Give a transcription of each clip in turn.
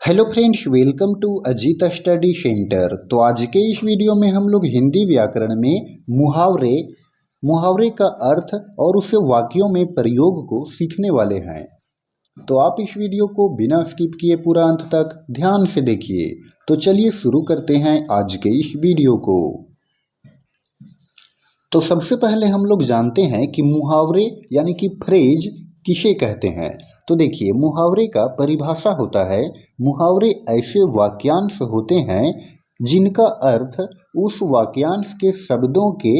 Hello friends, welcome to Ajit study centre. तो आज के इस वीडियो में हम लोग हिंदी व्याकरण में मुहावरे का अर्थ और उसे वाक्यों में प्रयोग को सीखने वाले हैं। तो आप इस वीडियो को बिना स्किप किए पूरा अंत तक ध्यान से देखिए। तो चलिए शुरू करते हैं आज के इस वीडियो को। तो सबसे पहले हम लोग जानते हैं कि मुहावरे यानी कि फ्रेज किसे कहते हैं। तो देखिए, मुहावरे का परिभाषा होता है, मुहावरे ऐसे वाक्यांश होते हैं जिनका अर्थ उस वाक्यांश के शब्दों के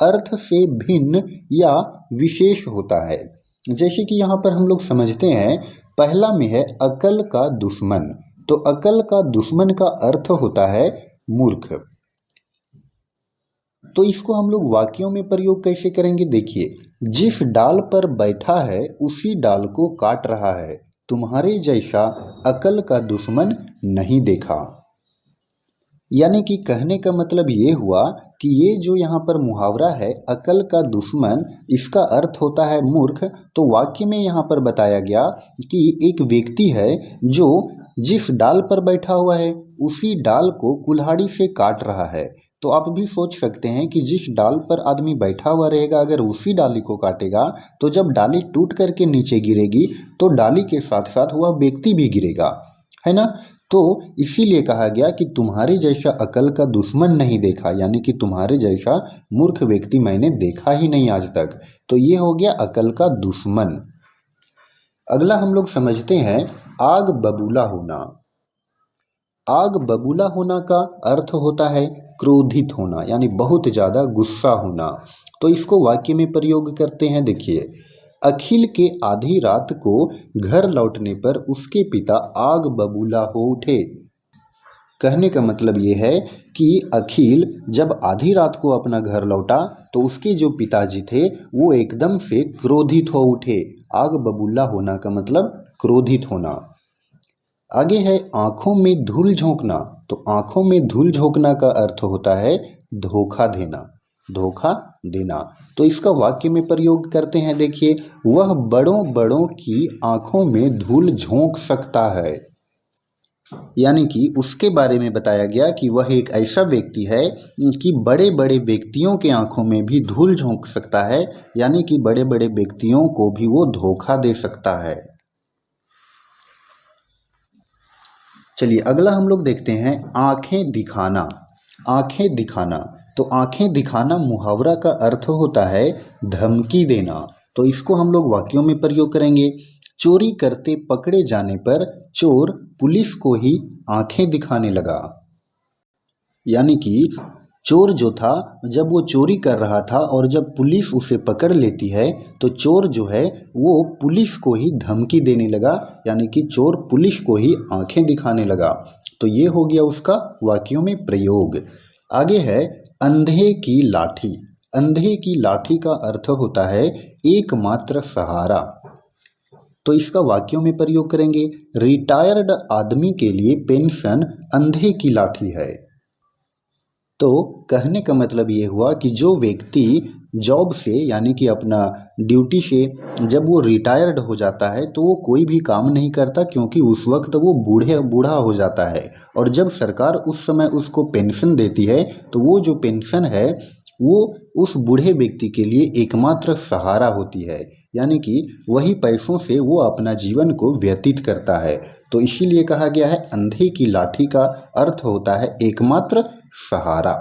अर्थ से भिन्न या विशेष होता है। जैसे कि यहाँ पर हम लोग समझते हैं, पहला में है अकल का दुश्मन। तो अकल का दुश्मन का अर्थ होता है मूर्ख। तो इसको हम लोग वाक्यों में प्रयोग कैसे करेंगे, देखिए, जिस डाल पर बैठा है उसी डाल को काट रहा है, तुम्हारे जैसा अकल का दुश्मन नहीं देखा। यानी कि कहने का मतलब ये हुआ कि ये जो यहाँ पर मुहावरा है अकल का दुश्मन, इसका अर्थ होता है मूर्ख। तो वाक्य में यहाँ पर बताया गया कि एक व्यक्ति है जो जिस डाल पर बैठा हुआ है उसी डाल को कुल्हाड़ी से काट रहा है। तो आप भी सोच सकते हैं कि जिस डाल पर आदमी बैठा हुआ रहेगा, अगर उसी डाली को काटेगा तो जब डाली टूट करके नीचे गिरेगी तो डाली के साथ साथ वह व्यक्ति भी गिरेगा, है ना। तो इसीलिए कहा गया कि तुम्हारे जैसा अकल का दुश्मन नहीं देखा, यानी कि तुम्हारे जैसा मूर्ख व्यक्ति मैंने देखा ही नहीं आज तक। तो ये हो गया अकल का दुश्मन। अगला हम लोग समझते हैं आग बबूला होना। आग बबूला होना का अर्थ होता है क्रोधित होना, यानी बहुत ज़्यादा गुस्सा होना। तो इसको वाक्य में प्रयोग करते हैं। देखिए, अखिल के आधी रात को घर लौटने पर उसके पिता आग बबूला हो उठे। कहने का मतलब ये है कि अखिल जब आधी रात को अपना घर लौटा तो उसके जो पिताजी थे वो एकदम से क्रोधित हो उठे। आग बबूला होना का मतलब क्रोधित होना। आगे है आंखों में धूल झोंकना। तो आंखों में धूल झोंकना का अर्थ होता है धोखा देना, धोखा देना। तो इसका वाक्य में प्रयोग करते हैं। देखिए, वह बड़ों बड़ों की आंखों में धूल झोंक सकता है। यानी कि उसके बारे में बताया गया कि वह एक ऐसा व्यक्ति है कि बड़े बड़े व्यक्तियों के आंखों में भी धूल झोंक सकता है, यानी कि बड़े बड़े व्यक्तियों को भी वो धोखा दे सकता है। चलिए अगला हम लोग देखते हैं आंखें दिखाना। आंखें दिखाना, तो आंखें दिखाना मुहावरा का अर्थ होता है धमकी देना। तो इसको हम लोग वाक्यों में प्रयोग करेंगे। चोरी करते पकड़े जाने पर चोर पुलिस को ही आंखें दिखाने लगा। यानी कि चोर जो था, जब वो चोरी कर रहा था और जब पुलिस उसे पकड़ लेती है तो चोर जो है वो पुलिस को ही धमकी देने लगा, यानी कि चोर पुलिस को ही आंखें दिखाने लगा। तो ये हो गया उसका वाक्यों में प्रयोग। आगे है अंधे की लाठी। अंधे की लाठी का अर्थ होता है एकमात्र सहारा। तो इसका वाक्यों में प्रयोग करेंगे। रिटायर्ड आदमी के लिए पेंशन अंधे की लाठी है। तो कहने का मतलब ये हुआ कि जो व्यक्ति जॉब से यानी कि अपना ड्यूटी से जब वो रिटायर्ड हो जाता है तो वो कोई भी काम नहीं करता, क्योंकि उस वक्त वो बूढ़ा हो जाता है। और जब सरकार उस समय उसको पेंशन देती है तो वो जो पेंशन है वो उस बूढ़े व्यक्ति के लिए एकमात्र सहारा होती है, यानी कि वही पैसों से वो अपना जीवन को व्यतीत करता है। तो इसीलिए कहा गया है अंधे की लाठी का अर्थ होता है एकमात्र सहारा।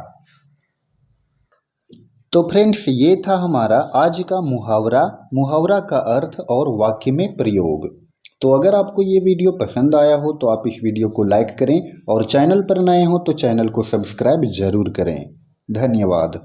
तो फ्रेंड्स, ये था हमारा आज का मुहावरा का अर्थ और वाक्य में प्रयोग। तो अगर आपको ये वीडियो पसंद आया हो तो आप इस वीडियो को लाइक करें और चैनल पर नए हो तो चैनल को सब्सक्राइब जरूर करें। धन्यवाद।